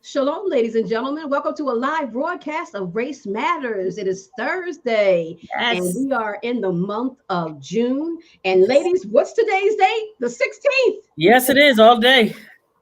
Shalom, ladies and gentlemen. Welcome to a live broadcast of Race Matters. It is Thursday, and Yes. we are in the month of June. And ladies, what's today's date? The 16th. Yes, it is all day.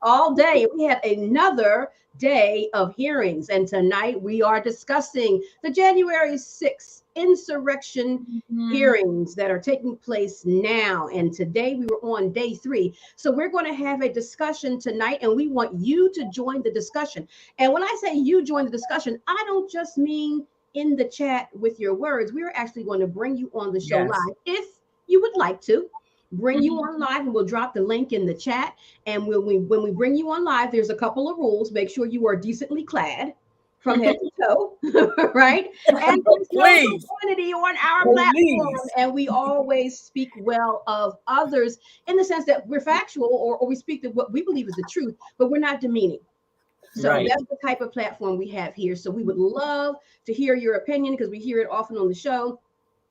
All day. We had another day of hearings, and tonight we are discussing the January 6th insurrection hearings that are taking place now. And today we were on day 3. So we're going to have a discussion tonight, and we want you to join the discussion. And when I say you join the discussion, I don't just mean in the chat with your words. We're actually going to bring you on the show Yes. live if you would like to. Bring you on live, and we'll drop the link in the chat. And when we bring you on live, there's a couple of rules. Make sure you are decently clad from head to toe, right? And there's no Please. profanity on our Please. platform. And we always speak well of others in the sense that we're factual, or we speak to what we believe is the truth, but we're not demeaning. So Right. that's the type of platform we have here. So we would love to hear your opinion, because we hear it often on the show,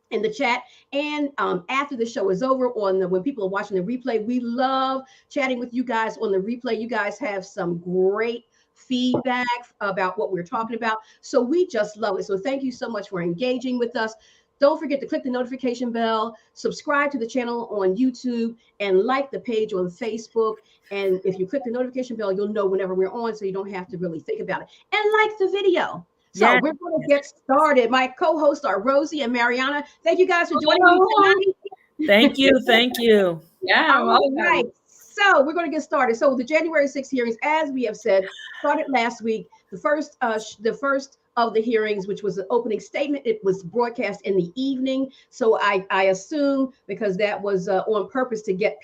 in the chat, and after the show is over, when people are watching the replay. We love chatting with you guys on the replay. You guys have some great feedback about what we're talking about, so we just love it. So thank you so much for engaging with us. Don't forget to click the notification bell, subscribe to the channel on YouTube, and like the page on Facebook. And if you click the notification bell, you'll know whenever we're on, so you don't have to really think about it. And like the video. So Yes. we're going to get started. My co-hosts are Rosie and Mariana. Thank you guys for joining me tonight. Thank you. Thank you. Yeah, All right. So we're going to get started. So the January 6th hearings, as we have said, started last week. The first of the hearings, which was an opening statement, it was broadcast in the evening. So I assume, because that was on purpose to get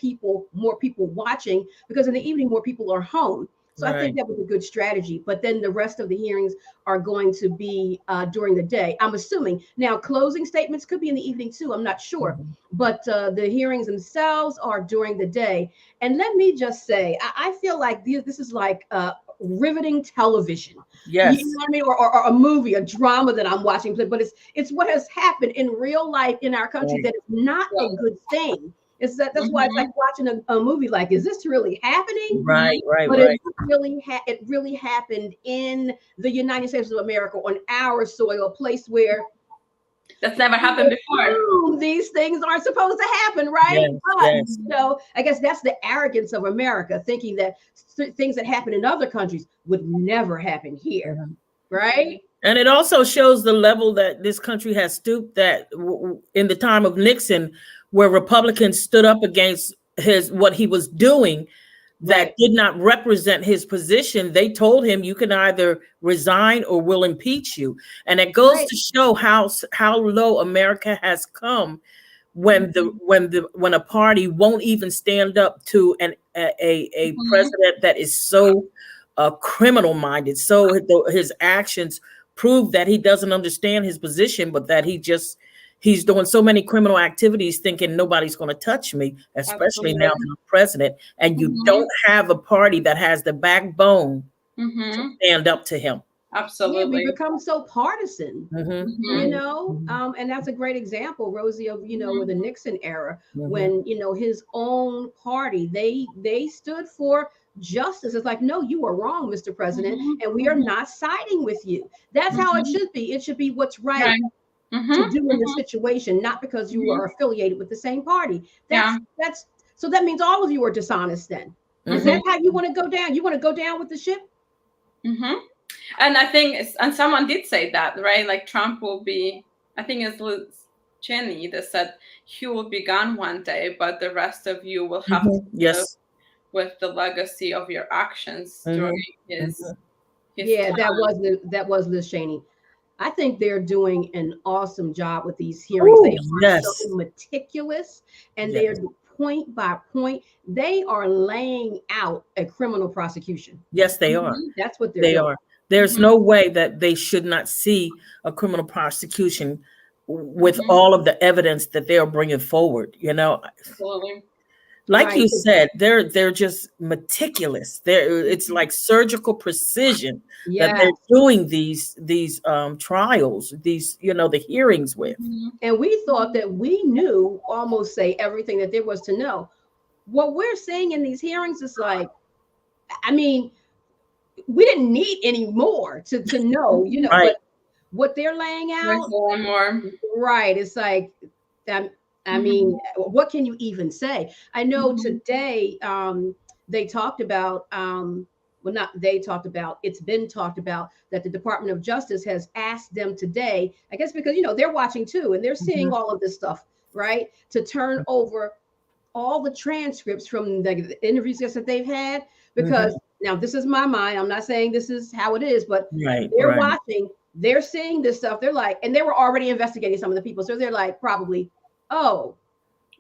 more people watching, because in the evening more people are home. So I think that was a good strategy. But then the rest of the hearings are going to be during the day, I'm assuming. Now, closing statements could be in the evening too. I'm not sure. But the hearings themselves are during the day. And let me just say, I feel like this is like riveting television. Yes. You know what I mean? Or a movie, a drama that I'm watching. But it's what has happened in real life in our country that is not a good thing. That's why it's like watching a movie. Like, is this really happening? Right. But it really happened in the United States of America, on our soil, a place where that's never happened before. These things aren't supposed to happen, right? Yes. So I guess that's the arrogance of America, thinking that things that happen in other countries would never happen here, right? And it also shows the level that this country has stooped, that in the time of Nixon, where Republicans stood up against what he was doing, that did not represent his position. They told him, you can either resign or we'll impeach you. And it goes to show how low America has come when a party won't even stand up to a president that is so criminal minded. So his actions prove that he doesn't understand his position, but that he's doing so many criminal activities thinking nobody's going to touch me, especially now that I'm president. And you don't have a party that has the backbone to stand up to him. Absolutely. Yeah, we become so partisan, you know, and that's a great example, Rosie, of, with the Nixon era, when, his own party, they stood for justice. It's like, no, you are wrong, Mr. President, and we are not siding with you. That's how it should be. It should be what's right. To do in the situation, not because you are affiliated with the same party. So that means all of you are dishonest then. Is that how you want to go down? You want to go down with the ship? And I think, and someone did say that, right? Like Trump will be, I think it's Liz Cheney that said he will be gone one day, but the rest of you will have to live with the legacy of your actions during his time. that was Liz Cheney. I think they're doing an awesome job with these hearings. They are so meticulous, and they are point by point. They are laying out a criminal prosecution. Yes, they are. That's what they are. There's no way that they should not see a criminal prosecution with all of the evidence that they are bringing forward. Absolutely. Like you said, they're just meticulous. It's like surgical precision that they're doing these trials, the hearings with. And we thought that we knew everything that there was to know. What we're seeing in these hearings is like, I mean, we didn't need any more to know, Right. but what they're laying There's out, one more. right? It's like, I mean, what can you even say? I know today they talked about, well, not they talked about, it's been talked about that the Department of Justice has asked them today, I guess because, they're watching too, and they're seeing all of this stuff, right? To turn over all the transcripts from the interviews that they've had, because now this is my mind. I'm not saying this is how it is, but they're watching, they're seeing this stuff. They're like, and they were already investigating some of the people. So they're like, probably, oh,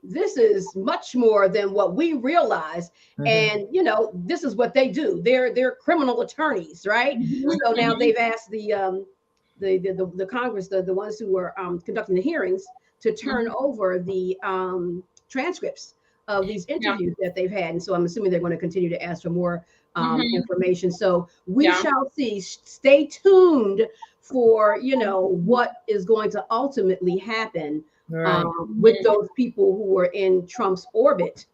this is much more than what we realize. And, this is what they do. They're criminal attorneys, right? So now they've asked the Congress, the ones who were conducting the hearings, to turn over the transcripts of these interviews that they've had. And so I'm assuming they're going to continue to ask for more information. So we shall see. Stay tuned for, what is going to ultimately happen with those people who were in Trump's orbit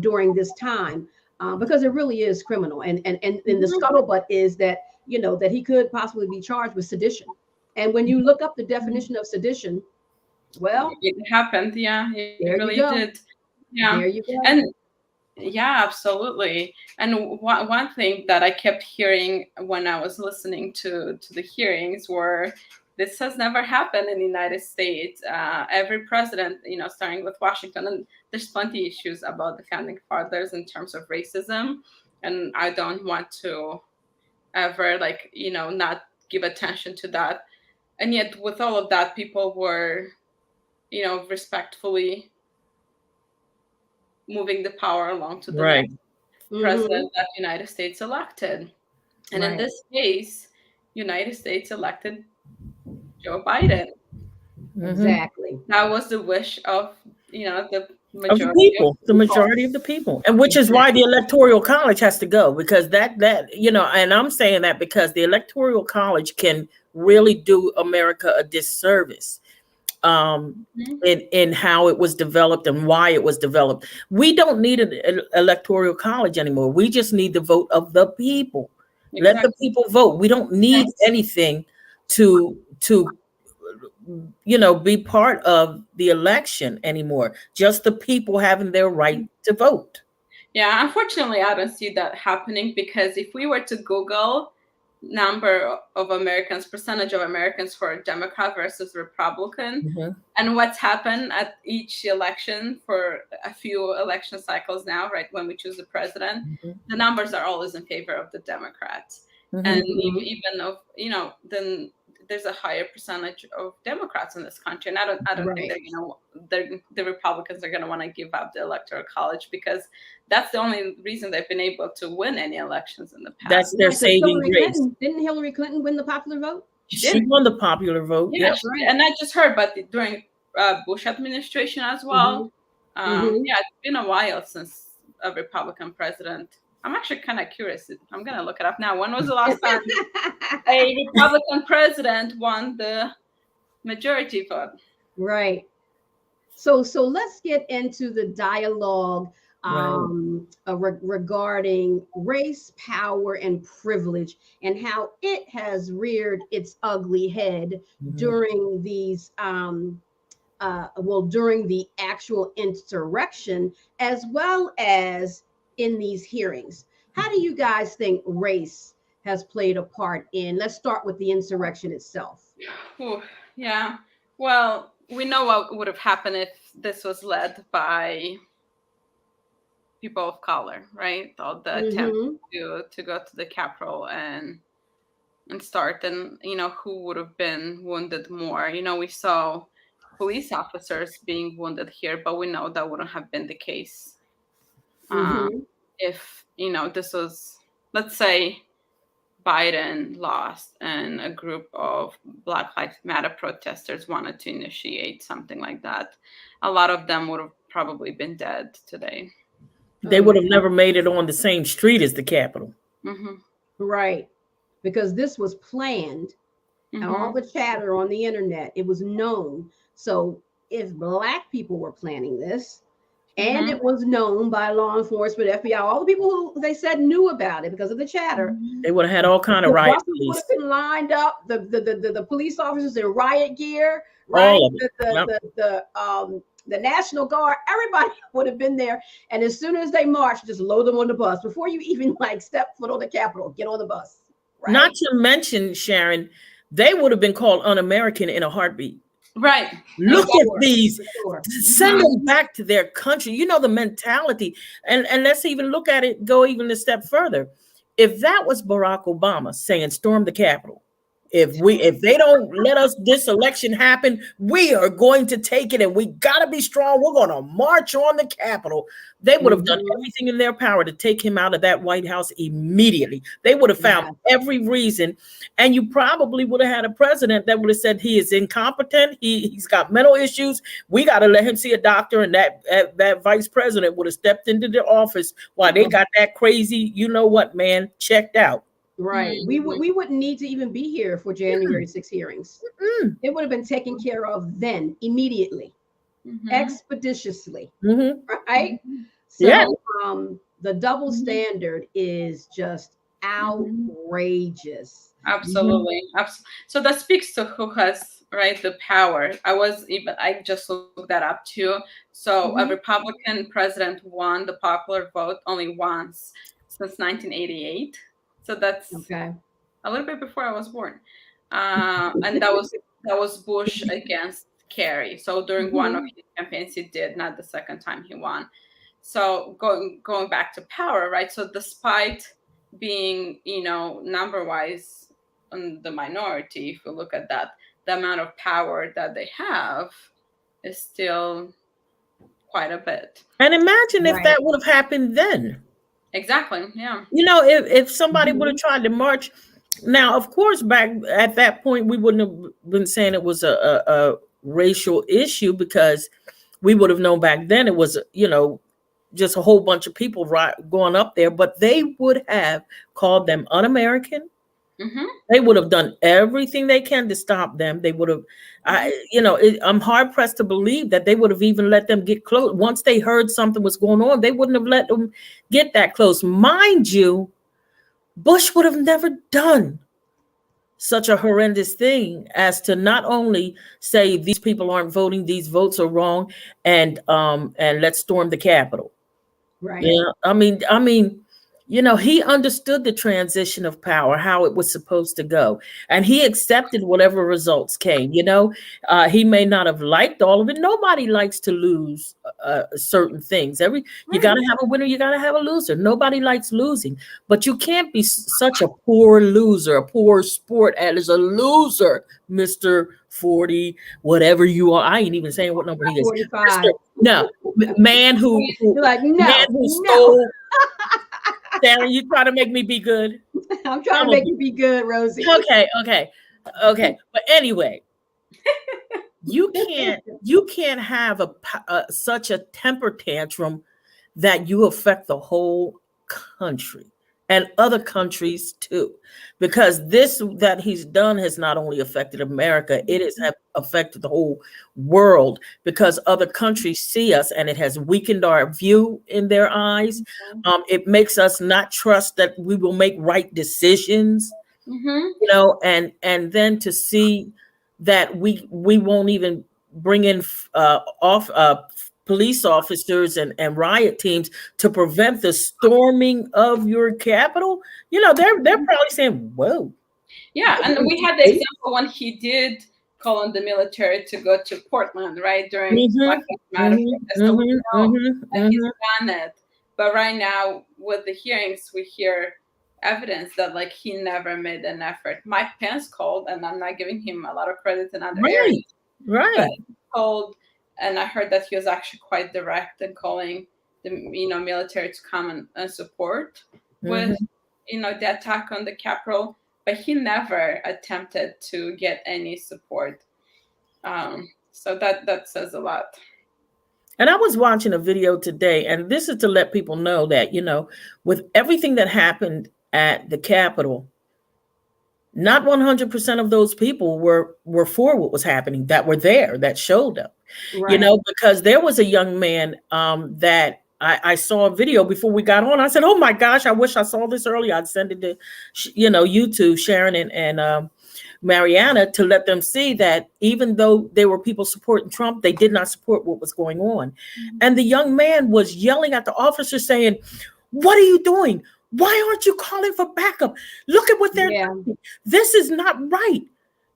during this time, because it really is criminal. And the scuttlebutt is that, that he could possibly be charged with sedition. And when you look up the definition of sedition, well, it happened. Yeah, it really did. Yeah. There you go. And yeah, absolutely. And one thing that I kept hearing when I was listening to the hearings were, this has never happened in the United States. Every president, starting with Washington, and there's plenty of issues about the founding fathers in terms of racism. And I don't want to ever not give attention to that. And yet with all of that, people were, respectfully moving the power along to the next president that the United States elected. And in this case, United States elected Joe Biden. Exactly. That was the wish of, the majority of the people, the majority of the people. And which is why the Electoral College has to go, because that, and I'm saying that because the Electoral College can really do America a disservice in how it was developed and why it was developed. We don't need an Electoral College anymore. We just need the vote of the people. Exactly. Let the people vote. We don't need anything to be part of the election anymore. Just the people having their right to vote. Yeah, unfortunately, I don't see that happening, because if we were to Google number of Americans, percentage of Americans for Democrat versus Republican, and what's happened at each election for a few election cycles now, right, when we choose the president, the numbers are always in favor of the Democrats. And even of, then there's a higher percentage of Democrats in this country. And I don't think the Republicans are going to want to give up the Electoral College, because that's the only reason they've been able to win any elections in the past. That's their saving grace. Didn't Hillary Clinton win the popular vote? She won the popular vote. Yeah, and I just heard, but during Bush administration as well. Yeah, it's been a while since a Republican president. I'm actually kind of curious. I'm going to look it up now. When was the last time a Republican president won the majority vote? Right. So let's get into the dialogue regarding race, power, and privilege, and how it has reared its ugly head during these during the actual insurrection, as well as in these hearings. How do you guys think race has played a part in? Let's start with the insurrection itself. Ooh, yeah. Well, we know what would have happened if this was led by people of color, right? All the attempt to go to the Capitol and start, and who would have been wounded more. We saw police officers being wounded here, but we know that wouldn't have been the case if this was, let's say, Biden lost and a group of Black Lives Matter protesters wanted to initiate something like that. A lot of them would have probably been dead today. They would have never made it on the same street as the Capitol. Right. Because this was planned, and all the chatter on the internet, it was known. So if Black people were planning this, And it was known by law enforcement, FBI, all the people who they said knew about it because of the chatter. They would have had all kind of The riot buses would police. have been lined up. The police officers in riot gear, right? All of it. The National Guard, everybody would have been there. And as soon as they marched, just load them on the bus before you even like step foot on the Capitol. Get on the bus. Right? Not to mention, Sharon, they would have been called un-American in a heartbeat. Right. Look at these. Sure. Send them back to their country. You know the mentality. And let's even look at it, go even a step further. If that was Barack Obama saying storm the Capitol, if they don't let us this election happen, we are going to take it, and we got to be strong. We're going to march on the Capitol. They would have done everything in their power to take him out of that White House immediately. They would have found every reason, and you probably would have had a president that would have said he is incompetent. He's got mental issues. We got to let him see a doctor, and that vice president would have stepped into the office while they got that crazy, you know what, man, checked out. Right. We wouldn't need to even be here for January 6 hearings. It would have been taken care of then, immediately, expeditiously. Right. So the double standard is just outrageous. Absolutely. So that speaks to who has the power. I just looked that up too. So a Republican president won the popular vote only once since 1988. So that's a little bit before I was born, and that was Bush against Kerry. So during one of his campaigns, he did, not the second time he won. So going back to power, right? So despite being, number-wise on the minority, if you look at that, the amount of power that they have is still quite a bit. And imagine if that would have happened then. Exactly. Yeah. If somebody would have tried to march. Now, of course, back at that point, we wouldn't have been saying it was a racial issue, because we would have known back then it was, just a whole bunch of people going up there. But they would have called them un-American. They would have done everything they can to stop them. They would have, I'm hard pressed to believe that they would have even let them get close. Once they heard something was going on, they wouldn't have let them get that close. Mind you, Bush would have never done such a horrendous thing as to not only say these people aren't voting, these votes are wrong, and let's storm the Capitol. Right. Yeah. I mean, he understood the transition of power, how it was supposed to go, and he accepted whatever results came. He may not have liked all of it. Nobody likes to lose certain things. You got to have a winner, you got to have a loser. Nobody likes losing, but you can't be such a poor loser, a poor sport as a loser, Mr. 40, whatever you are. I ain't even saying what number he is. 45. No, man who stole. Darren, you try to make me be good. I'm trying to make you be good, Rosie. Okay. But anyway, you can't have such a temper tantrum that you affect the whole country and other countries too, because this that he's done has not only affected America, it has affected the whole world, because other countries see us and it has weakened our view in their eyes. It makes us not trust that we will make right decisions, and then to see that we won't even bring in police officers and riot teams to prevent the storming of your Capitol. They're probably saying, whoa. Yeah, and we had the example when he did call on the military to go to Portland, right, during Black Lives Matter. And he's done it. But right now, with the hearings, we hear evidence that he never made an effort. Mike Pence called, and I'm not giving him a lot of credit in other areas. Right. But he called. And I heard that he was actually quite direct in calling the military to come and support with the attack on the Capitol, but he never attempted to get any support. So that says a lot. And I was watching a video today, and this is to let people know that with everything that happened at the Capitol, not 100% of those people were for what was happening, that were there, that showed up. Right. Because there was a young man that I saw a video before we got on. I said, oh my gosh, I wish I saw this earlier. I'd send it to, you two, Sharon and Mariana, to let them see that even though there were people supporting Trump, they did not support what was going on. Mm-hmm. And the young man was yelling at the officer saying, what are you doing? Why aren't you calling for backup? Look at what they're doing. This is not right.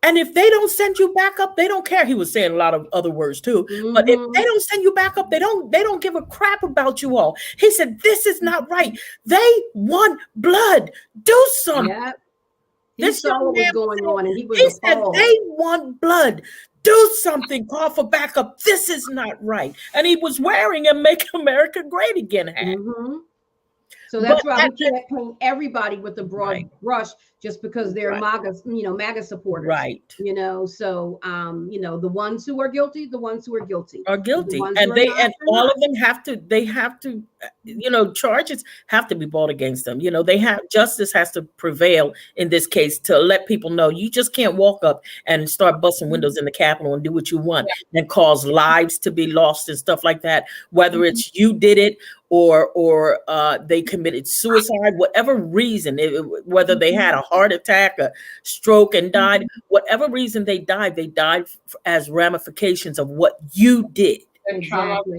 And if they don't send you back up, they don't care. He was saying a lot of other words too. Mm-hmm. But if they don't send you back up, they don't give a crap about you all. He said, this is not right. They want blood. Do something. Yeah. He saw what was going on, and he said, they want blood. Do something. Call for backup. This is not right. And he was wearing a Make America Great Again hat. Mm-hmm. So that's why we can't paint everybody with a broad brush just because they're MAGA supporters. Right. So the ones who are guilty, are guilty. And all of them have to, charges have to be brought against them. Justice has to prevail in this case to let people know you just can't walk up and start busting windows in the Capitol and do what you want and cause lives to be lost and stuff like that. Whether it's you did it or they committed suicide, whatever reason, whether they had a heart attack, a stroke and died, whatever reason they died as ramifications of what you did. Exactly.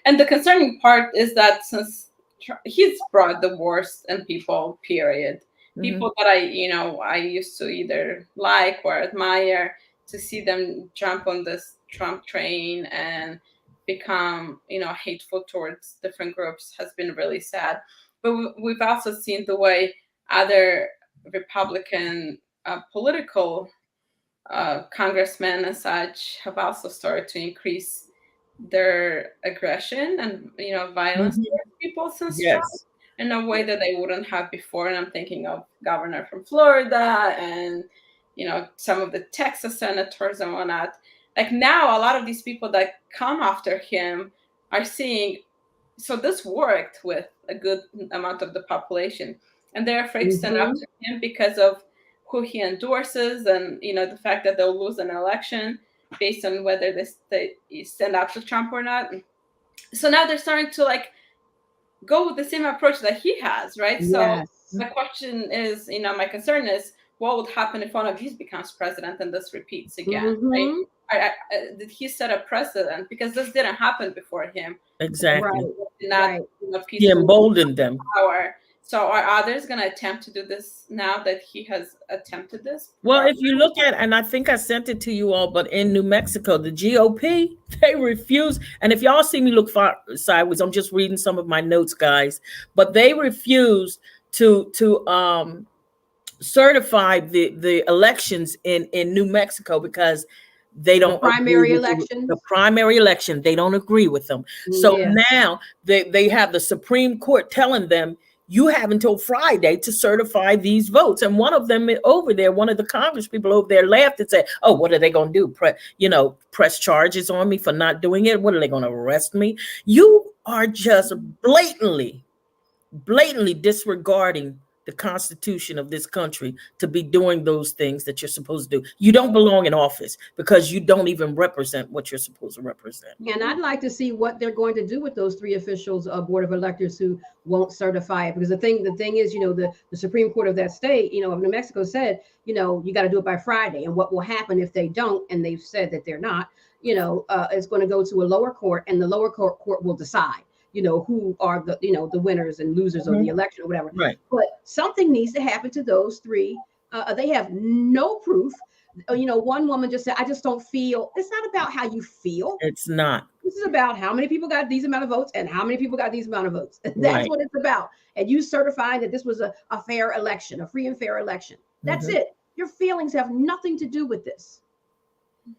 And the concerning part is that since he's brought the worst in people, period. People that I used to either like or admire, to see them jump on this Trump train and become, hateful towards different groups has been really sad. But we've also seen the way other Republican political congressmen and such have also started to increase their aggression and violence towards people since Trump in a way that they wouldn't have before. And I'm thinking of governor from Florida and some of the Texas senators and whatnot. Like now, a lot of these people that come after him are seeing, so this worked with a good amount of the population, and they're afraid to stand up to him because of who he endorses and the fact that they'll lose an election based on whether they stand up to Trump or not. So now they're starting to go with the same approach that he has, right? Yes. So the question is, my concern is, what would happen if one of these becomes president and this repeats again, right? Did he set a precedent? Because this didn't happen before him. Exactly. He emboldened them. Power. So are others going to attempt to do this now that he has attempted this? Well, if you look at, and I think I sent it to you all, but in New Mexico, the GOP, they refuse. And if y'all see me look sideways, I'm just reading some of my notes, guys. But they refuse to certify the elections in New Mexico because they don't the primary election. They don't agree with them. So now they have the Supreme Court telling them you have until Friday to certify these votes. And one of them over there, one of the Congress people over there laughed and said, oh, what are they going to do? Press charges on me for not doing it? What are they going to arrest me? You are just blatantly disregarding the Constitution of this country to be doing those things that you're supposed to do. You don't belong in office because you don't even represent what you're supposed to represent. And I'd like to see what they're going to do with those 3 officials, Board of Electors, who won't certify it. Because the thing is, the Supreme Court of that state, of New Mexico said, you got to do it by Friday. And what will happen if they don't, and they've said that they're not, it's going to go to a lower court, and the lower court will decide. Who are the winners and losers of the election or whatever. Right. But something needs to happen to those 3. They have no proof. One woman just said, I just don't feel. It's not about how you feel. It's not. This is about how many people got these amount of votes and how many people got these amount of votes. That's what it's about. And you certifying that this was a fair election, a free and fair election. That's it. Your feelings have nothing to do with this.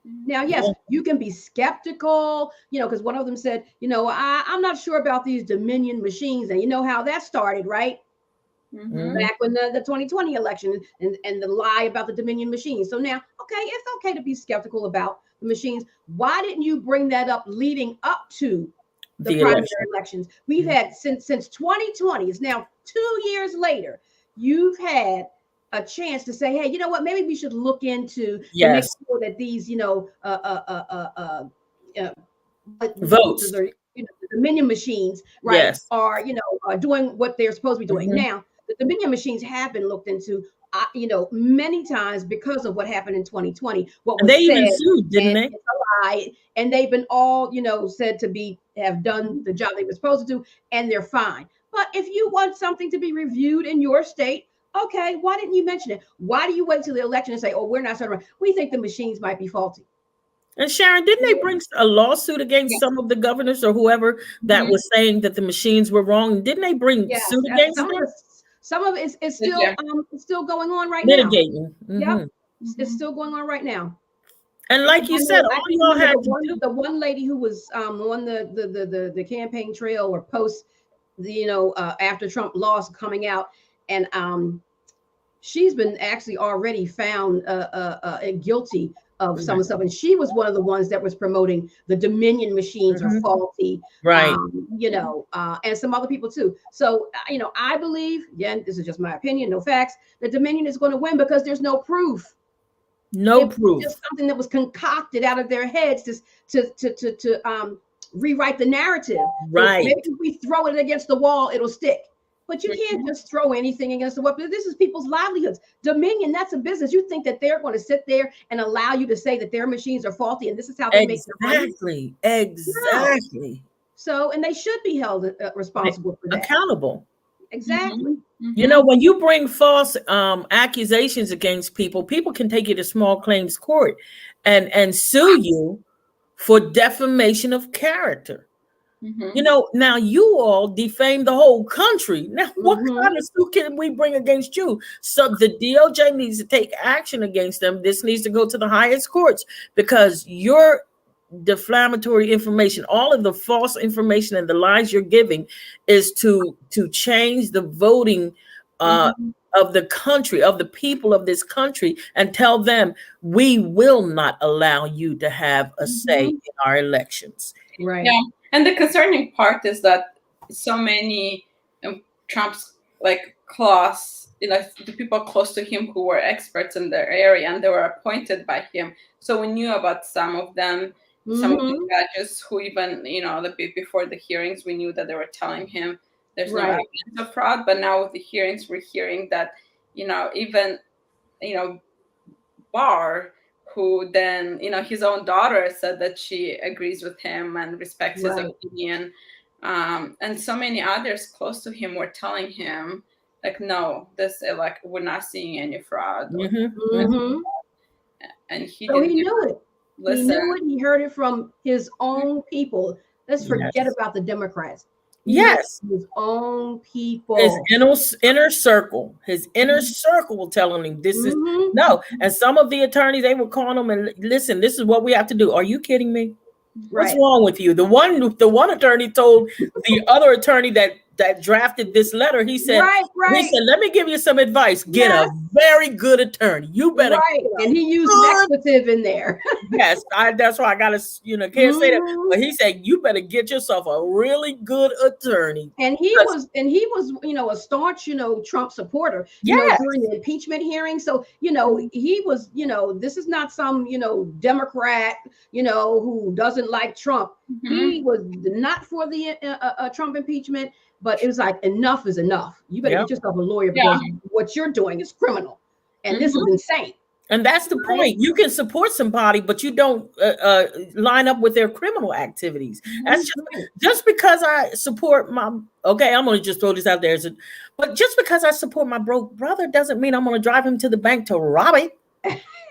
Now, yes, you can be skeptical, because one of them said, I'm not sure about these Dominion machines. And you know how that started, right? Back when the 2020 election and the lie about the Dominion machines. So now, okay, it's okay to be skeptical about the machines. Why didn't you bring that up leading up to the primary elections? We've had since 2020, it's now 2 years later, you've had a chance to say, hey, you know what, maybe we should look into to make Yes. sure that these, Votes. or, the Dominion machines, right, Yes. are, are doing what they're supposed to be doing. Mhm. Now, the Dominion machines have been looked into, many times because of what happened in 2020, what And was they said, even sued, didn't and they? it's a lie, and they've been all, said to have done the job they were supposed to do, and they're fine. But if you want something to be reviewed in your state, okay, why didn't you mention it? Why do you wait till the election and say, oh, we're not certain? We think the machines might be faulty. And Sharon, didn't they bring a lawsuit against some of the governors or whoever that was saying that the machines were wrong? Didn't they bring suit against them? Some of it is still it's still going on right Litigating. now. Yep, it's still going on right now. And like you said, all y'all had to do. The one lady who was on the campaign trail or post, after Trump lost, coming out, and she's been actually already found guilty of some stuff, and she was one of the ones that was promoting the Dominion machines are faulty, right? And some other people too. So I believe, again, this is just my opinion, no facts, that Dominion is going to win because there's no proof. Proof. Just something that was concocted out of their heads to rewrite the narrative. Right. So maybe if we throw it against the wall, it'll stick. But you can't just throw anything against the wall. This is people's livelihoods. Dominion, that's a business. You think that they're going to sit there and allow you to say that their machines are faulty and this is how they make their money? Exactly. No. So, and they should be held responsible for that. Accountable. Exactly. When you bring false accusations against people, people can take you to small claims court and sue you for defamation of character. Now you all defame the whole country. Now, what kind of suit can we bring against you? So the DOJ needs to take action against them. This needs to go to the highest courts because your defamatory information, all of the false information and the lies you're giving is to change the voting of the country, of the people of this country, and tell them we will not allow you to have a say in our elections. Right. Yeah. And the concerning part is that so many Trump's close, the people close to him who were experts in their area, and they were appointed by him. So we knew about some of them, some of the judges who even, before the hearings, we knew that they were telling him there's no evidence of fraud. But now with the hearings, we're hearing that, even, Barr, who then, his own daughter said that she agrees with him and respects his opinion. And so many others close to him were telling him, no, we're not seeing any fraud. And he knew it. Listen. He knew it. He heard it from his own people. Let's forget about the Democrats. Yes, his own people. His inner circle. His inner circle will telling him this is no. And some of the attorneys, they were calling him and listen, this is what we have to do. Are you kidding me? What's wrong with you? The one attorney told the other attorney that drafted this letter, he said, he said, let me give you some advice. Get a very good attorney. You better. And he used an expletive in there. Yes, that's why I gotta, can't say that. But he said, you better get yourself a really good attorney. And he was, a staunch, Trump supporter, during the impeachment hearing. So, he was, this is not some, Democrat, who doesn't like Trump. He was not for the Trump impeachment. But it was like, enough is enough. You better get yourself a lawyer because what you're doing is criminal. And this is insane. And that's the point. You can support somebody, but you don't line up with their criminal activities. That's just because I support I'm going to just throw this out there. But just because I support my broke brother doesn't mean I'm going to drive him to the bank to rob it.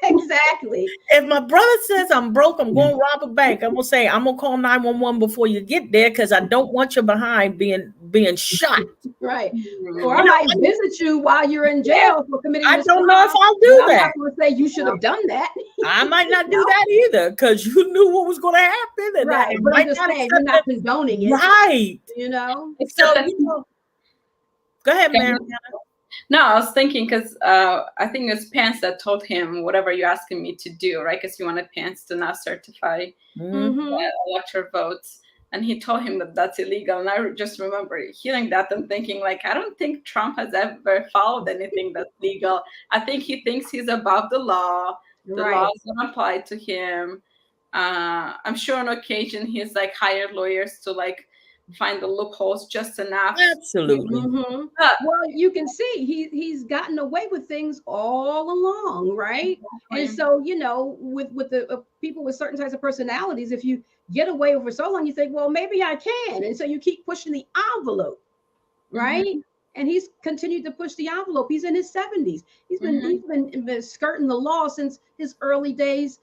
Exactly. If my brother says I'm broke, I'm going to rob a bank, I'm going to say, I'm going to call 911 before you get there because I don't want you behind being shot. Right. Or I might visit you while you're in jail for committing I this don't crime. know if I'll do that. I'm not going to say you should have done that. I might not do that either because you knew what was going to happen. And right. But I'm just saying, you're not condoning it. Right. So, go ahead, Mary. No, I was thinking because I think it was Pence that told him, whatever you're asking me to do, right? Because he wanted Pence to not certify electoral votes. and he told him that that's illegal. And I just remember hearing that and thinking, like, I don't think Trump has ever followed anything that's legal. I think he thinks he's above the law. The law is not applied to him. I'm sure on occasion he's like hired lawyers to like find the loopholes just enough. Absolutely. Mm-hmm. Well, you can see he's gotten away with things all along, right? Exactly. And so, you know, with the people with certain types of personalities, if you get away with for so long, you think, well, maybe I can, and so you keep pushing the envelope, right? Mm-hmm. And he's continued to push the envelope. He's in his 70s. He's been skirting the law since his early days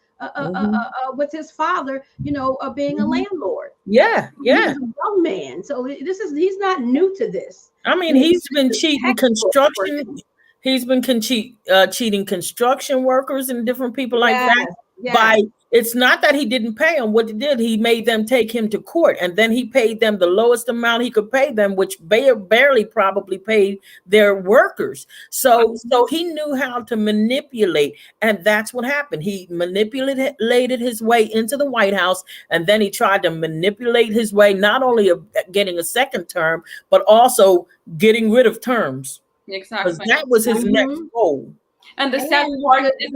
with his father, you know, being a landlord. Yeah. He's a young man. So he's not new to this. I mean, he's been cheating construction. He's been cheating construction workers and different people like that. By it's not that he didn't pay them. What he did, he made them take him to court, and then he paid them the lowest amount he could pay them, which barely probably paid their workers. So he knew how to manipulate, and that's what happened. He manipulated his way into the White House, and then he tried to manipulate his way not only of getting a second term, but also getting rid of terms. Exactly, because that was his next goal. And the sad part is,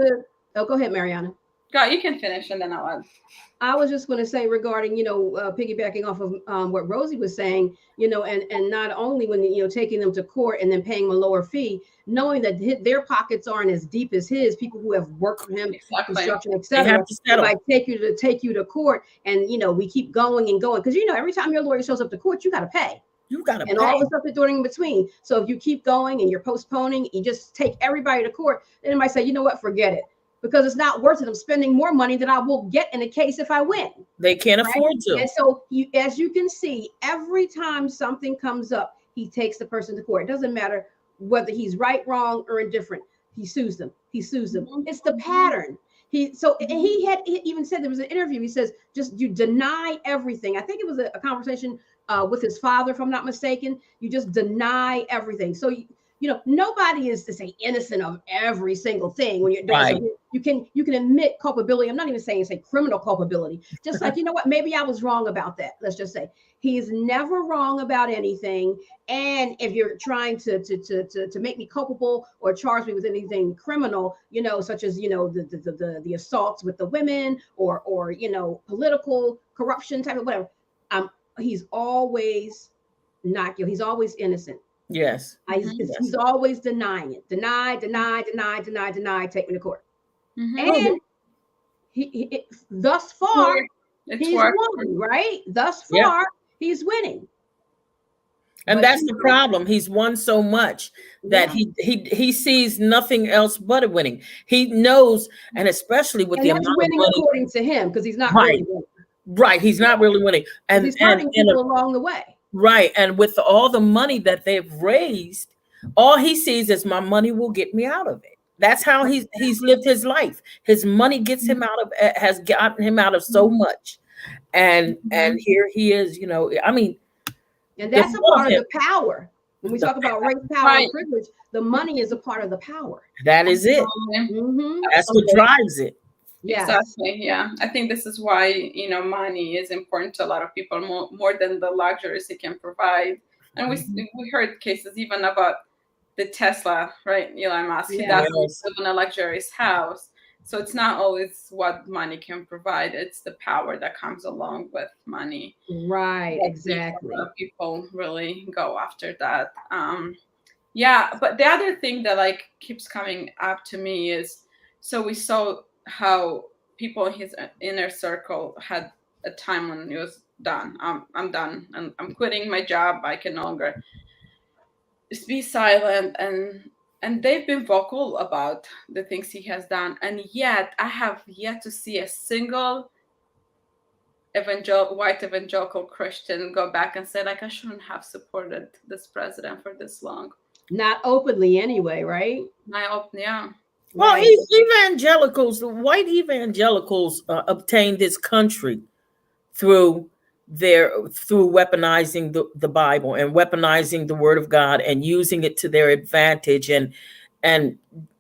go ahead, Mariana. God, you can finish and then I'll add. I was just going to say regarding, you know, piggybacking off of what Rosie was saying, you know, and not only when, you know, taking them to court and then paying them a lower fee, knowing that their pockets aren't as deep as his, people who have worked for him, construction, etc. Like take you to court, and, you know, we keep going and going, because, you know, every time your lawyer shows up to court, you got to pay. And all the stuff they're doing in between. So if you keep going and you're postponing, you just take everybody to court, then it might say, you know what, forget it. Because it's not worth it. I'm spending more money than I will get in a case if I win. They can't afford to. And so, as you can see, every time something comes up, he takes the person to court. It doesn't matter whether he's right, wrong, or indifferent. He sues them. It's the pattern. He even said, there was an interview. He says, just you deny everything. I think it was a conversation with his father, if I'm not mistaken. You just deny everything. So you know, nobody is to say innocent of every single thing when you're doing something. You can admit culpability. I'm not even saying criminal culpability. Just like, you know what, maybe I was wrong about that. Let's just say he's never wrong about anything. And if you're trying to make me culpable or charge me with anything criminal, you know, such as, you know, the assaults with the women or you know, political corruption type of whatever, he's always not guilty. He's always innocent. Yes. He's always denying it. Deny, take me to court. And he thus far, he's won, right? Thus far, he's winning. And but that's the problem. He's won so much that he sees nothing else but a winning. He knows, and especially with the amount of money, according to him, because he's not really winning. Right, he's not really winning. And he's hurting people along the way. Right. And with all the money that they've raised, all he sees is my money will get me out of it. That's how he's lived his life. His money gets him has gotten him out of so much. And here he is, you know, I mean. And that's a part of the power. When we talk about race, power, and privilege, the money is a part of the power. That is it. That's what drives it. Yeah, exactly. Yeah, I think this is why, you know, money is important to a lot of people more than the luxuries it can provide. And we heard cases even about the Tesla, right? Elon Musk, he doesn't live in a luxurious house. So it's not always what money can provide; it's the power that comes along with money. Right. Exactly. People really go after that. Yeah, but the other thing that like keeps coming up to me is, so we saw how people in his inner circle had a time when he was done. I'm done, and I'm quitting my job. I can no longer just be silent, and they've been vocal about the things he has done, and yet I have yet to see a single white evangelical Christian go back and say, like, I shouldn't have supported this president for this long. Not openly anyway, right? Yeah. Well, evangelicals, the white evangelicals obtained this country through weaponizing the Bible and weaponizing the Word of God and using it to their advantage. And and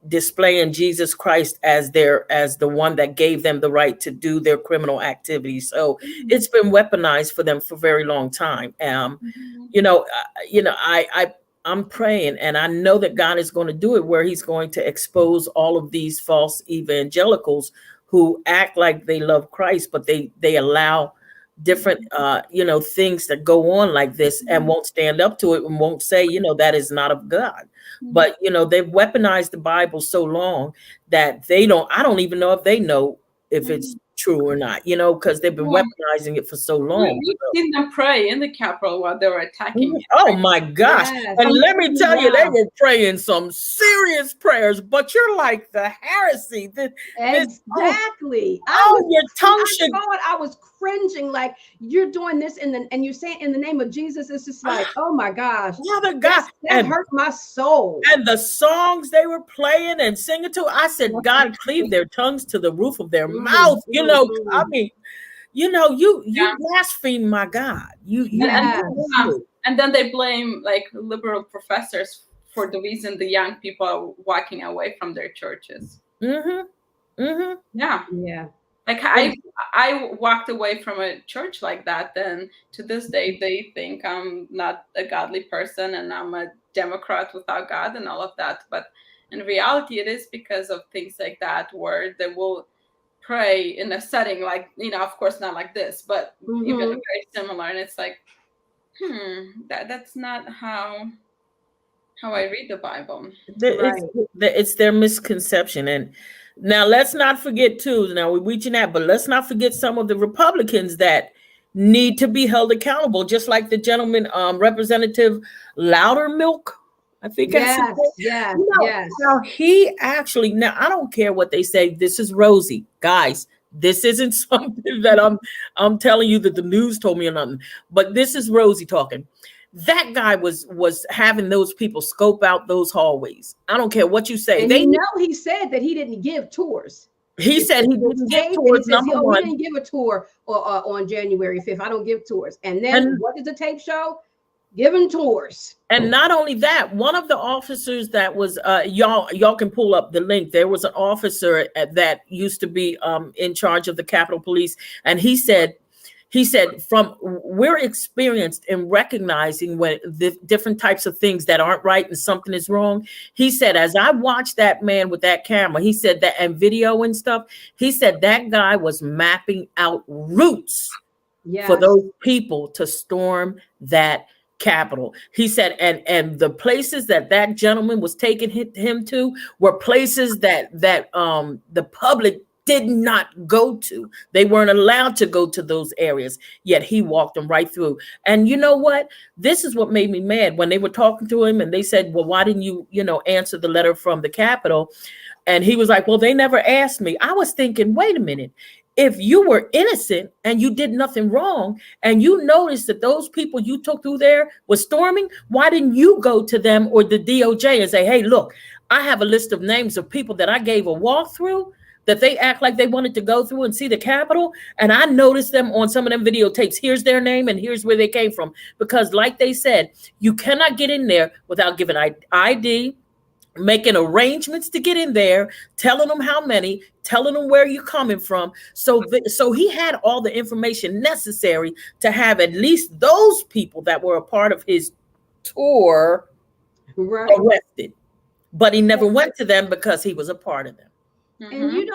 displaying Jesus Christ as the one that gave them the right to do their criminal activities. So it's been weaponized for them for a very long time. I'm praying, and I know that God is going to do it, where he's going to expose all of these false evangelicals who act like they love Christ, but they allow different things that go on like this and won't stand up to it and won't say, that is not of God. But they've weaponized the Bible so long that I don't even know if they know if it's true or not, because they've been weaponizing it for so long. We've seen them pray in the Capitol while they were attacking it. Oh my gosh. Yes. And let me tell you, they were praying some serious prayers, but you're like the heresy. Exactly. Your tongue should. I was cringing, like, you're doing this and you're saying in the name of Jesus. It's just like, oh my gosh. Father God, that hurt my soul. And the songs they were playing and singing to, I said, God, cleave their tongues to the roof of their mouth. I mean, you blaspheme my God. And then they blame like liberal professors for the reason the young people are walking away from their churches. Yeah. Like I walked away from a church like that. Then to this day, they think I'm not a godly person and I'm a Democrat without God and all of that. But in reality, it is because of things like that, where they will pray in a setting like, of course not like this, but even very similar. And it's like, that's not how I read the Bible. It's their misconception. And now let's not forget too, now we're reaching out, but let's not forget some of the Republicans that need to be held accountable, just like the gentleman, Representative Loudermilk. I think yes. Now he actually, now I don't care what they say. This is Rosie, guys. This isn't something that I'm telling you that the news told me or nothing, but this is Rosie talking. That guy was having those people scope out those hallways. I don't care what you say. And he said that he didn't give tours. He said he didn't give tours. Number one, he didn't give a tour on January 5th. I don't give tours. And then what did the tape show? Giving tours. And not only that, one of the officers that was y'all can pull up the link. There was an officer that used to be in charge of the Capitol Police, and he said from we're experienced in recognizing when the different types of things that aren't right and something is wrong. He said, as I watched that man with that camera, he said that, and video and stuff, he said that guy was mapping out routes for those people to storm that Capitol. He said, and the places that gentleman was taking him to were places that the public did not go to. They weren't allowed to go to those areas, yet he walked them right through. And you know what? This is what made me mad when they were talking to him and they said, well, why didn't you, answer the letter from the Capitol? And he was like, well, they never asked me. I was thinking, wait a minute. If you were innocent and you did nothing wrong and you noticed that those people you took through there were storming, why didn't you go to them or the DOJ and say, hey, look, I have a list of names of people that I gave a walkthrough that they act like they wanted to go through and see the Capitol. And I noticed them on some of them videotapes. Here's their name and here's where they came from. Because like they said, you cannot get in there without giving ID, making arrangements to get in there, telling them how many, telling them where you're coming from. So he had all the information necessary to have at least those people that were a part of his tour arrested. But he never went to them because he was a part of them. And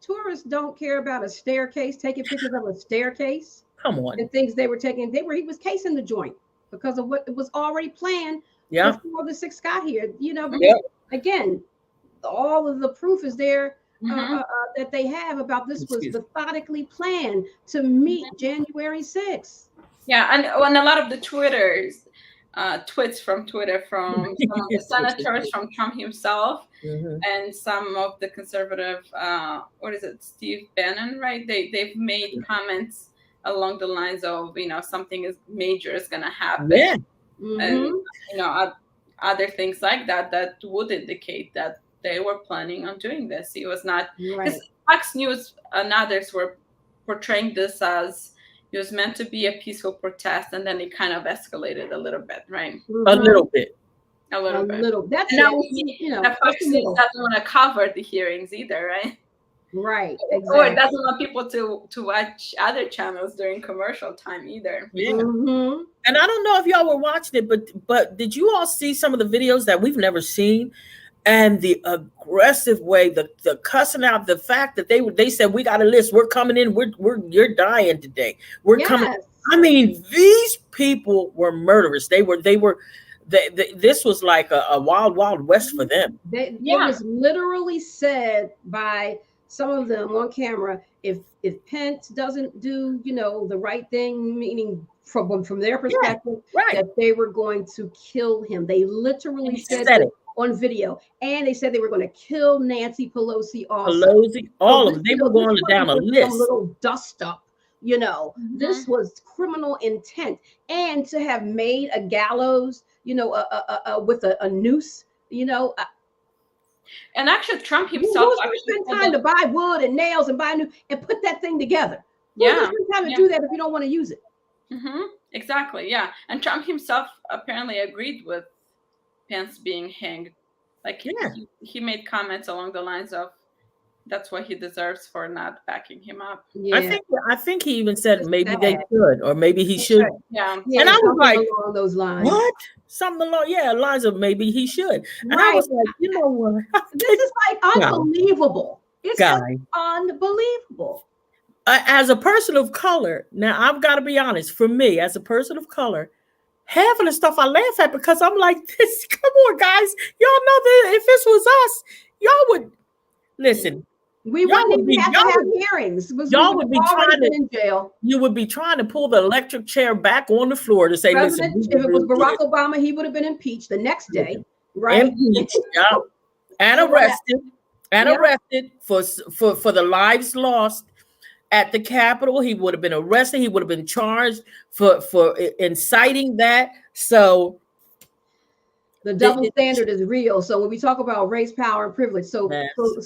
tourists don't care about a staircase, taking pictures of a staircase. Come on. The things they were taking, he was casing the joint because of what was already planned before the 6th got here. Again, all of the proof is there that they have about this was methodically planned to meet January 6th. Yeah, and a lot of the tweets from Twitter from some of the senators, from Trump himself, and some of the conservative, Steve Bannon, right? They've made comments along the lines of, something major is going to happen, and other things like that would indicate that they were planning on doing this. It was not because Fox News and others were portraying this as it was meant to be a peaceful protest, and then it kind of escalated a little bit, right? A little bit. A little bit. That's and now it. we see You know, that Fox just a News little. doesn't want to cover the hearings either, right? Right, Or exactly. it doesn't want people to watch other channels during commercial time either. Yeah. Mhm. And I don't know if y'all were watching it, but did you all see some of the videos that we've never seen? And the aggressive way, the cussing out, the fact that they said, we got a list, we're coming in, you're dying today. We're coming. Yes. I mean, these people were murderous. They this was like a wild, wild west for them. It Yeah. was literally said by some of them on camera, if Pence doesn't do, the right thing, meaning from their perspective, Right. that they were going to kill him. They literally said it on video, and they said they were going to kill Nancy Pelosi also. Pelosi, all of them. They were going down a list. Some little dust up. This was criminal intent, and to have made a gallows, with a noose, And actually, Trump himself who's going to spend time to buy wood and nails and buy new and put that thing together? Who's going to spend time to do that if you don't want to use it? Exactly. Yeah, and Trump himself apparently agreed with Pence being hanged. Like he made comments along the lines of, "That's what he deserves for not backing him up." Yeah. I think he even said maybe they should, or maybe he should. Yeah. And I was like, along those lines. What? Something along, lines of maybe he should. And I was like, you know what? This is like unbelievable. It's unbelievable. As a person of color, now I've got to be honest, for me, as a person of color, half of the stuff I laugh at because I'm like, this, come on, guys. Y'all know that if this was us, y'all would listen. We wouldn't even have to have hearings. Y'all would be trying to in jail. You would be trying to pull the electric chair back on the floor to say, listen. If it was Barack Obama, he would have been impeached the next day, right? Impeached, and arrested, arrested for the lives lost at the Capitol. He would have been arrested. He would have been charged for inciting that. So the double standard is real. So when we talk about race, power, and privilege, so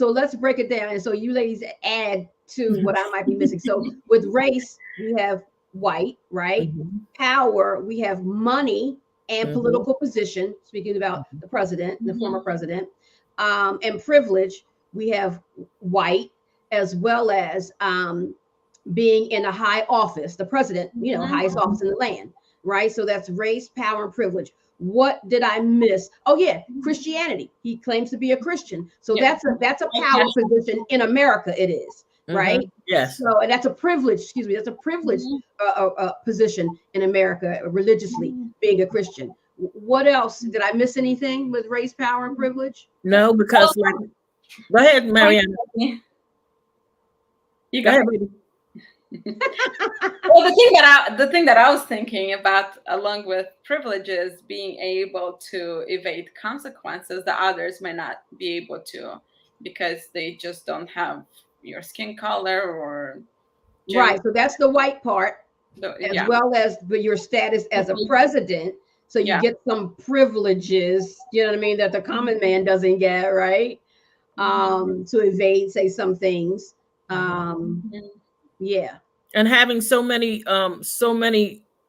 let's break it down. And so you ladies add to what I might be missing. So with race, we have white, right? Power, we have money and political position. Speaking about the president, the former president, and privilege, we have white, as well as being in a high office, the president, highest office in the land, right? So that's race, power, and privilege. What did I miss? Oh yeah, Christianity. He claims to be a Christian. So that's a power position in America. It is, right? Yes. So and that's a privilege. Excuse me. That's a privilege position in America, religiously being a Christian. What else? Did I miss anything with race, power, and privilege? No, because go ahead, Marianne. You go ahead, baby. Well, the thing that I was thinking about, along with privileges, being able to evade consequences that others may not be able to, because they just don't have your skin color or right. So that's the white part, as well as your status as a president. So you get some privileges, you know what I mean, that the common man doesn't get, right? To evade, say, some things. Yeah. And having so many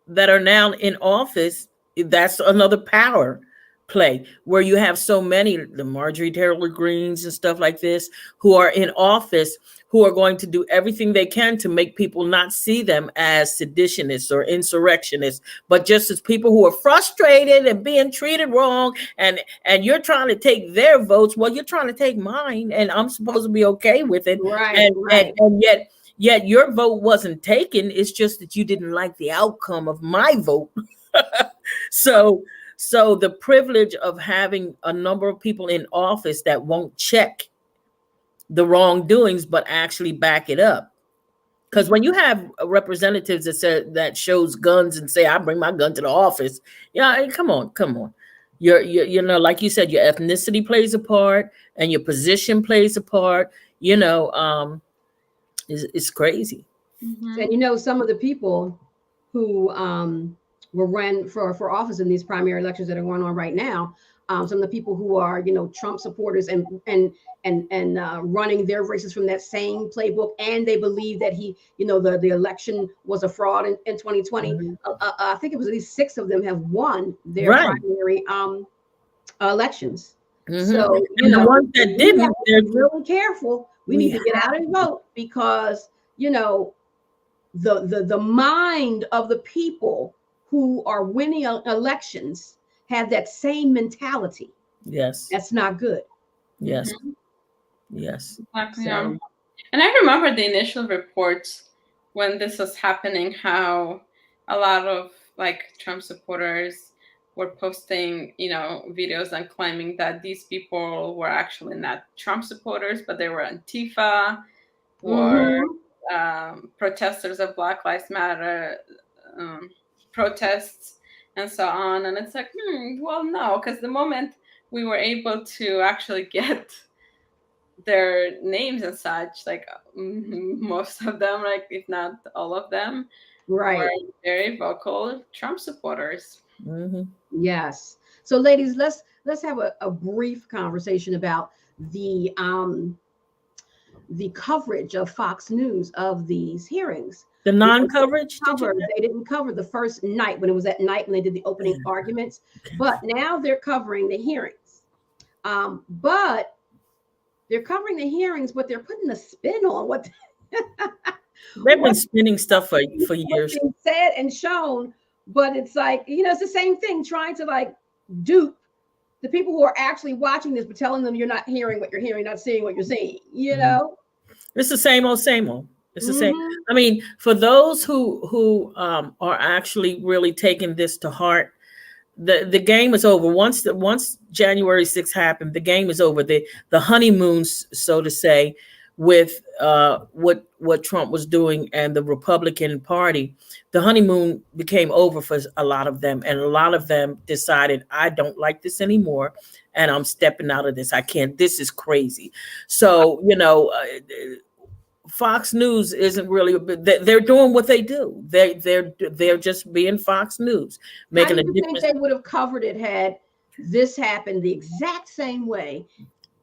that are now in office, that's another power play, where you have so many, the Marjorie Taylor Greens and stuff like this, who are in office, who are going to do everything they can to make people not see them as seditionists or insurrectionists, but just as people who are frustrated and being treated wrong, and you're trying to take their votes. Well, you're trying to take mine, and I'm supposed to be okay with it. Right. And yet your vote wasn't taken. It's just that you didn't like the outcome of my vote. So the privilege of having a number of people in office that won't check the wrongdoings, but actually back it up. Because when you have representatives that shows guns and say, I bring my gun to the office. Yeah, come on. You know, like you said, your ethnicity plays a part and your position plays a part, it's crazy. And some of the people who will run for office in these primary elections that are going on right now, some of the people who are Trump supporters and running their races from that same playbook, and they believe that the election was a fraud in 2020. I think it was at least 6 of them have won their primary elections. Mhm. So, And the ones that didn't, they're really careful. We need to get have out and vote because, the mind of the people who are winning elections have that same mentality. Yes. That's not good. Yes. Yes. Exactly. So, and I remember the initial reports when this was happening, how a lot of like Trump supporters were posting, videos and claiming that these people were actually not Trump supporters, but they were Antifa or protesters of Black Lives Matter protests and so on. And it's like, well, no, because the moment we were able to actually get their names and such, like most of them, like if not all of them, were very vocal Trump supporters. Mm-hmm. Yes. So, ladies, let's have a brief conversation about the coverage of Fox News of these hearings. The non-coverage? They didn't cover the first night when it was at night when they did the opening arguments, but now they're covering the hearings. But they're covering the hearings, but they're putting a spin on what they've been spinning stuff for years. Said and shown, but it's like, it's the same thing, trying to like dupe the people who are actually watching this, but telling them you're not hearing what you're hearing, not seeing what you're seeing, It's the same old, same old. It's the same. I mean, for those who are actually really taking this to heart, the game is over. Once January 6th happened, the game is over. The honeymoons, so to say, with what Trump was doing and the Republican Party, the honeymoon became over for a lot of them, and a lot of them decided, I don't like this anymore, and I'm stepping out of this. I can't. This is crazy. So Fox News isn't really. They're doing what they do. They're just being Fox News, making a difference. They would have covered it had this happened the exact same way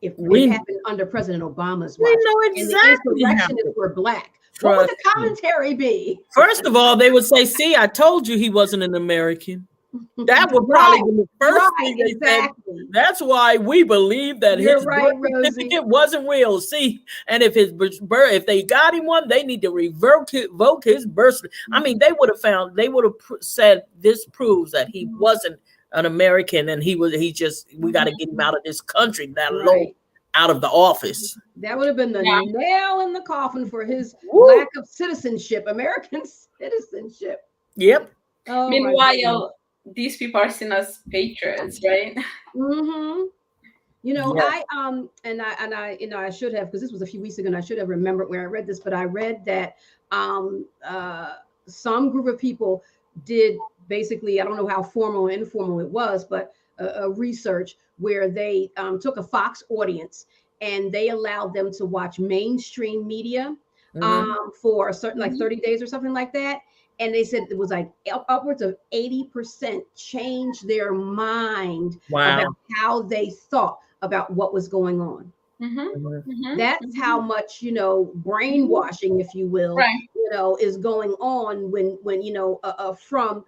if it happened under President Obama's watch. We know exactly. And the insurrectionists were Black. What would the commentary be? First of all, they would say, "See, I told you he wasn't an American." That would probably be the first thing they said. That's why we believe that his birth certificate wasn't real. See, and if they got him one, they need to revoke his birth certificate. I mean, they would have said this proves that he wasn't an American, and we got to get him out of this country, out of the office. That would have been the nail in the coffin for his lack of citizenship, American citizenship. Yep. Oh, meanwhile, these people are seen as patriots, right? I should have, because this was a few weeks ago, and I should have remembered where I read this, but I read that some group of people did basically, I don't know how formal or informal it was, but a research where they took a Fox audience and they allowed them to watch mainstream media for a certain, like 30 days or something like that. And they said it was like upwards of 80% changed their mind about how they thought about what was going on. That's how much, brainwashing, if you will, is going on when from,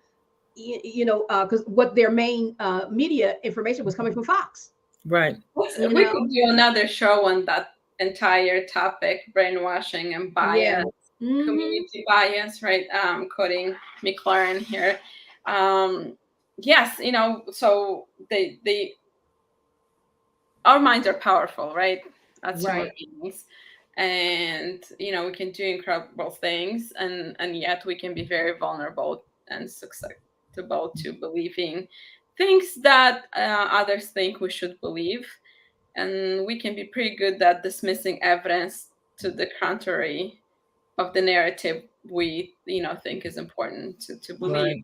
because what their main media information was coming from Fox. Right. We could do another show on that entire topic, brainwashing and bias. Community bias, right? Quoting McLaren here. Yes, so they our minds are powerful, right? As human beings. And we can do incredible things, and yet we can be very vulnerable and susceptible to believing things that others think we should believe. And we can be pretty good at dismissing evidence to the contrary of the narrative we think is important to believe.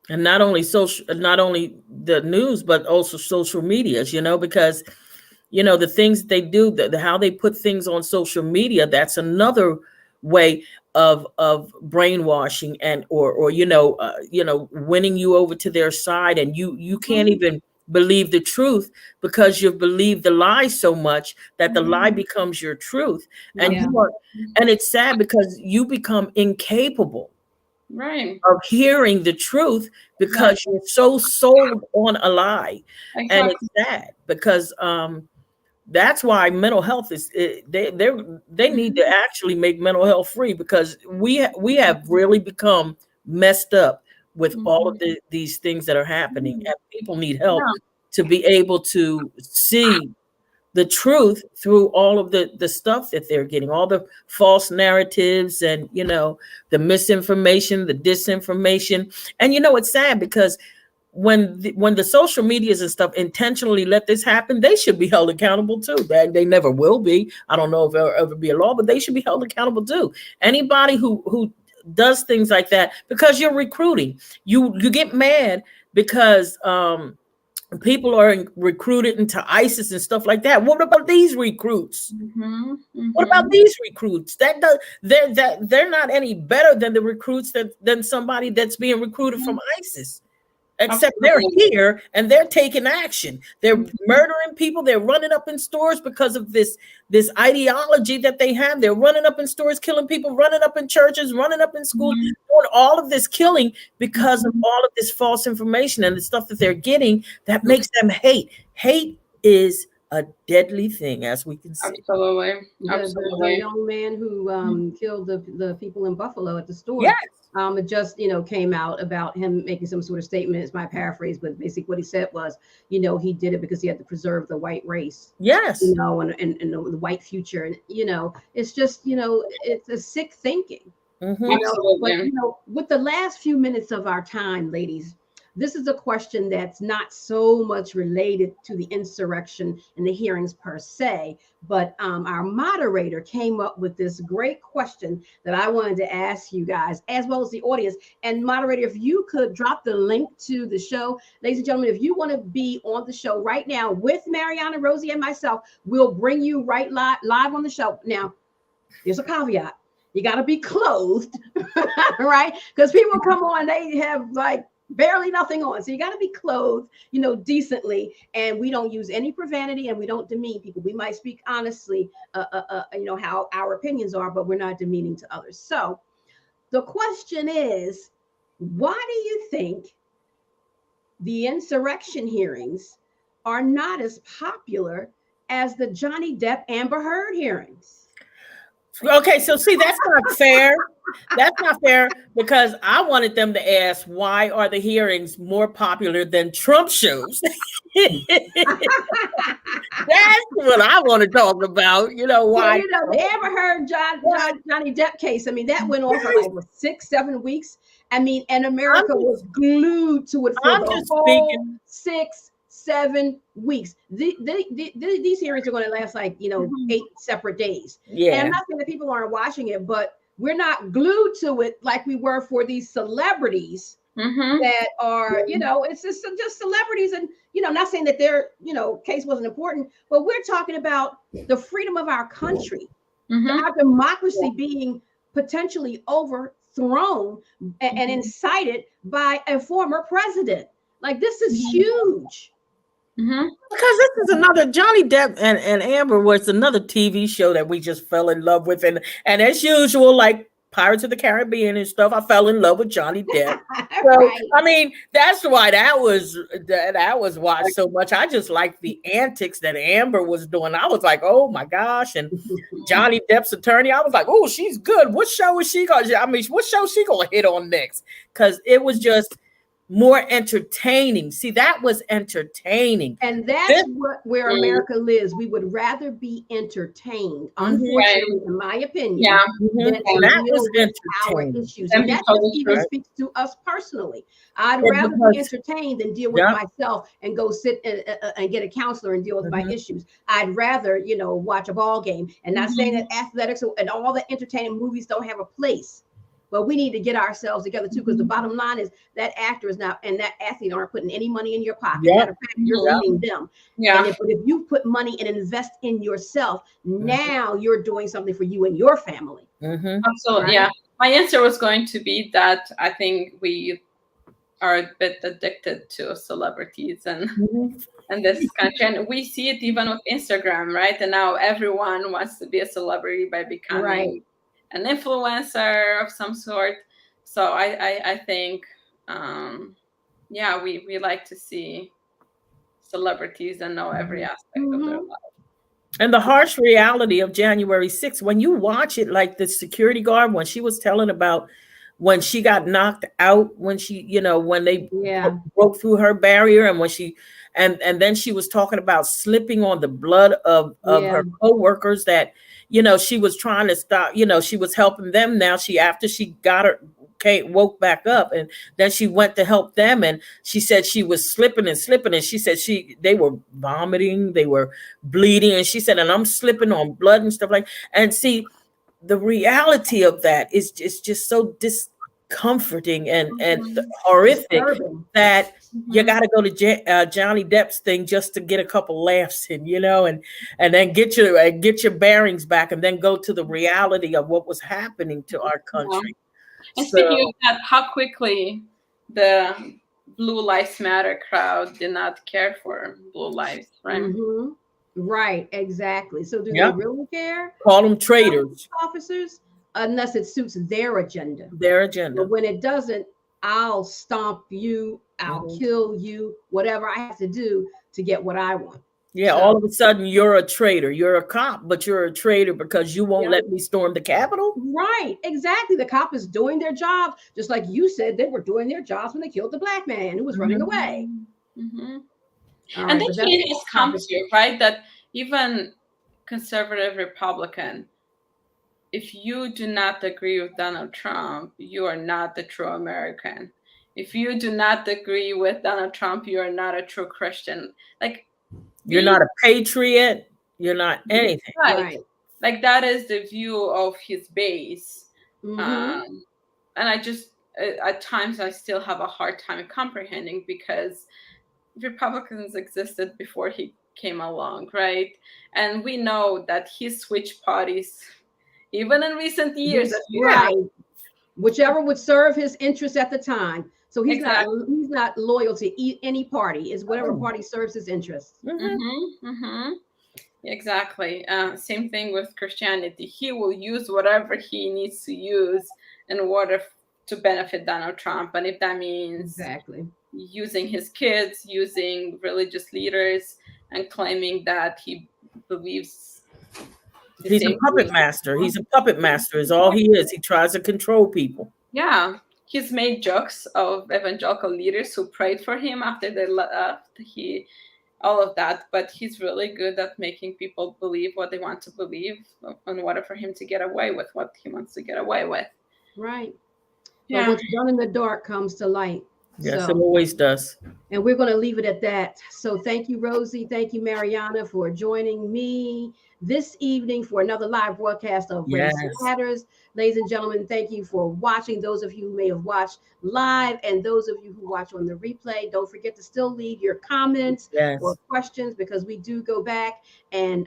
And not only the news, but also social medias, because the things they do, how they put things on social media, that's another way of brainwashing and or winning you over to their side, and you can't even believe the truth because you've believed the lie so much that the lie becomes your truth. And and it's sad because you become incapable Right. of hearing the truth because you're so sold on a lie. Exactly. And it's sad because that's why mental health is they need to actually make mental health free, because we have really become messed up with all of these things that are happening, and people need help to be able to see the truth through all of the stuff that they're getting, all the false narratives and, the misinformation, the disinformation. And, it's sad because when the social medias and stuff intentionally let this happen, they should be held accountable too. They never will be. I don't know if there'll ever be a law, but they should be held accountable too. Anybody who does things like that, because you're recruiting, you get mad because people are recruited into ISIS and stuff like that. What about these recruits? What about these recruits? They're not any better than the recruits than somebody that's being recruited from ISIS. Except they're here and they're taking action. They're murdering people. They're running up in stores because of this ideology that they have. They're running up in stores, killing people, running up in churches, running up in schools, doing all of this killing because of all of this false information and the stuff that they're getting that makes them hate. Hate is a deadly thing, as we can see. Absolutely. The young man who killed the people in Buffalo at the store. Yes. It just, came out about him making some sort of statement. It's my paraphrase, but basically what he said was, he did it because he had to preserve the white race. Yes. And the white future. And, it's just, it's a sick thinking. Absolutely. But, with the last few minutes of our time, ladies, this is a question that's not so much related to the insurrection and the hearings per se, but our moderator came up with this great question that I wanted to ask you guys, as well as the audience. And moderator, if you could drop the link to the show, ladies and gentlemen, if you want to be on the show right now with Mariana, Rosie, and myself, we'll bring you right live on the show. Now, there's a caveat. You got to be clothed, right? Because people come on, they have like barely nothing on. So you got to be clothed, decently. And we don't use any profanity and we don't demean people. We might speak honestly, how our opinions are, but we're not demeaning to others. So the question is, why do you think the insurrection hearings are not as popular as the Johnny Depp Amber Heard hearings? Okay, so see, that's not fair. That's not fair, because I wanted them to ask, why are the hearings more popular than Trump shows? That's what I want to talk about. Why? So, the Amber Heard Johnny Depp case, that went on for like 6-7 weeks. And America was glued to it for the whole 6-7 weeks. These hearings are going to last like 8 separate days. Yeah. And I'm not saying that people aren't watching it, but we're not glued to it like we were for these celebrities that are, it's just celebrities. And not saying that their case wasn't important, but we're talking about the freedom of our country, our democracy being potentially overthrown and incited by a former president. Like, this is huge. Because this is another Johnny Depp and Amber was another TV show that we just fell in love with, and as usual, like Pirates of the Caribbean and stuff, I fell in love with Johnny Depp. So Right. that's why that was watched so much. I just liked the antics that Amber was doing. I was like, oh my gosh, and Johnny Depp's attorney, I was like, oh, she's good. What show is she gonna? What show she gonna hit on next? Because it was just more entertaining. See, that was entertaining. And that's where America lives. We would rather be entertained, unfortunately, in my opinion, than that was deal with our issues. And that just even speaks to us personally. I'd rather be entertained than deal with myself and go sit and get a counselor and deal with my issues. I'd rather, watch a ball game. And not saying that athletics and all the entertaining movies don't have a place. But we need to get ourselves together too, because the bottom line is that actor is not, and that athlete aren't putting any money in your pocket. Matter of fact, you're leading them. And if you put money and invest in yourself, now you're doing something for you and your family. Absolutely. Right? Yeah. My answer was going to be that I think we are a bit addicted to celebrities and this country. And we see it even with Instagram, right? And now everyone wants to be a celebrity by becoming an influencer of some sort. So I think, yeah, we like to see celebrities and know every aspect of their life. And the harsh reality of January 6th, when you watch it, like the security guard, when she was telling about when she got knocked out, when she, when they broke through her barrier, and when she, and then she was talking about slipping on the blood of her co-workers that, she was trying to stop, she was helping them. Now after she got her, woke back up, and then she went to help them, and she said she was slipping, and she said they were vomiting, they were bleeding, and she said, and I'm slipping on blood and stuff like. And see, the reality of that is just so discomforting and horrific that you got to go to Johnny Depp's thing just to get a couple laughs in, and then get your bearings back, and then go to the reality of what was happening to our country. And speaking of that, how quickly the Blue Lives Matter crowd did not care for blue lives, right? Mm-hmm. Right, exactly. So do they really care? Call them traitors. Officers, unless it suits their agenda. But when it doesn't, I'll stomp you, I'll kill you, whatever I have to do to get what I want. Yeah, so, all of a sudden you're a traitor. You're a cop, but you're a traitor because you won't let me storm the Capitol. Right, exactly. The cop is doing their job, just like you said they were doing their jobs when they killed the black man who was running away. Mm-hmm. And the change has come to, right? That even conservative Republican, if you do not agree with Donald Trump, you are not the true American. If you do not agree with Donald Trump, you are not a true Christian. Like, you're not a patriot. You're not anything. Right. Like, that is the view of his base. And I just, at times, I still have a hard time comprehending, because Republicans existed before he came along, right? And we know that he switched parties, even in recent years. Right. Whichever would serve his interests at the time. So he's not loyal to any party. It's whatever party serves his interests. Exactly. Same thing with Christianity. He will use whatever he needs to use in order to benefit Donald Trump. And if that means using his kids, using religious leaders, and claiming that he believes he's a puppet master. He's a puppet master is all he is. He tries to control people. Yeah. He's made jokes of evangelical leaders who prayed for him after they left. All of that, but he's really good at making people believe what they want to believe in order for him to get away with what he wants to get away with. Right. Yeah. But what's done in the dark comes to light. Yes, it always does. And we're going to leave it at that. So thank you, Rosie. Thank you, Mariana, for joining me this evening for another live broadcast of Race Matters. Ladies and gentlemen, thank you for watching. Those of you who may have watched live and those of you who watch on the replay, don't forget to still leave your comments or questions, because we do go back and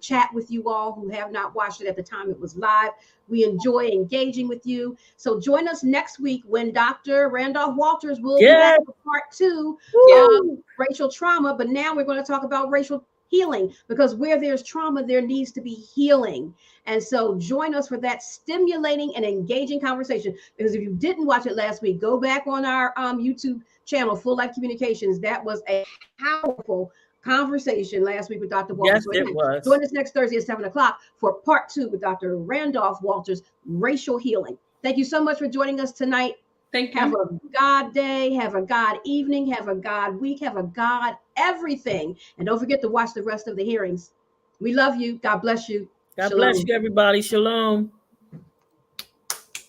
chat with you all who have not watched it at the time it was live. We enjoy engaging with you. So join us next week when Dr. Randolph Walters will be back for part 2 of racial trauma. But now we're going to talk about racial healing, because where there's trauma, there needs to be healing. And so join us for that stimulating and engaging conversation. Because if you didn't watch it last week, go back on our YouTube channel, Full Life Communications. That was a powerful conversation last week with Dr. Walters. Yes, it was. Join us next Thursday at 7 o'clock for part 2 with Dr. Randolph Walters, racial healing. Thank you so much for joining us tonight. Thank you. Have a God day, have a God evening, have a God week, have a God everything. And don't forget to watch the rest of the hearings. We love you. God bless you. God bless you, everybody. Shalom.